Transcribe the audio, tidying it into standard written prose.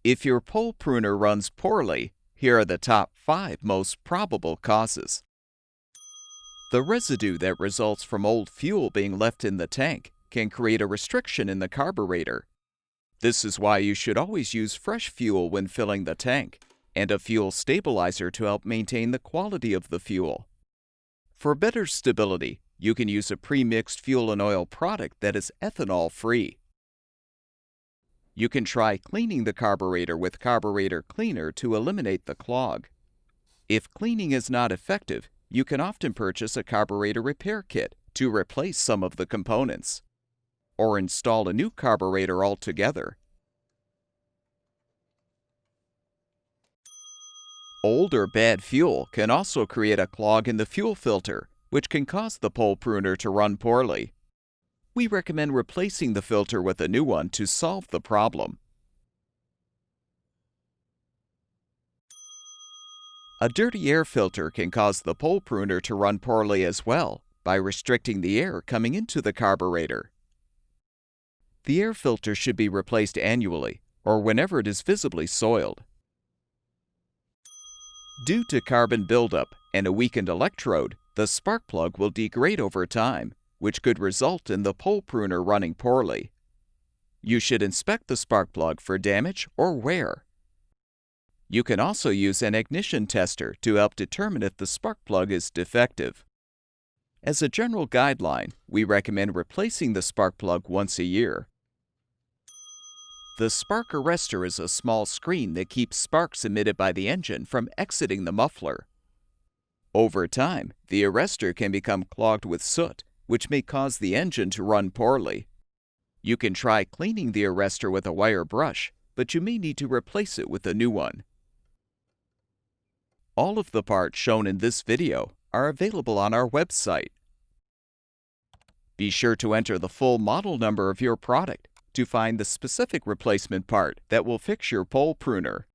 If your pole pruner runs poorly, here are the top 5 most probable causes. The residue that results from old fuel being left in the tank can create a restriction in the carburetor. This is why you should always use fresh fuel when filling the tank, and a fuel stabilizer to help maintain the quality of the fuel. For better stability, you can use a pre-mixed fuel and oil product that is ethanol-free. You can try cleaning the carburetor with carburetor cleaner to eliminate the clog. If cleaning is not effective, you can often purchase a carburetor repair kit to replace some of the components, or install a new carburetor altogether. Old or bad fuel can also create a clog in the fuel filter, which can cause the pole pruner to run poorly. We recommend replacing the filter with a new one to solve the problem. A dirty air filter can cause the pole pruner to run poorly as well by restricting the air coming into the carburetor. The air filter should be replaced annually or whenever it is visibly soiled. Due to carbon buildup and a weakened electrode, the spark plug will degrade over time, which could result in the pole pruner running poorly. You should inspect the spark plug for damage or wear. You can also use an ignition tester to help determine if the spark plug is defective. As a general guideline, we recommend replacing the spark plug once a year. The spark arrestor is a small screen that keeps sparks emitted by the engine from exiting the muffler. Over time, the arrestor can become clogged with soot, which may cause the engine to run poorly. You can try cleaning the arrestor with a wire brush, but you may need to replace it with a new one. All of the parts shown in this video are available on our website. Be sure to enter the full model number of your product to find the specific replacement part that will fix your pole pruner.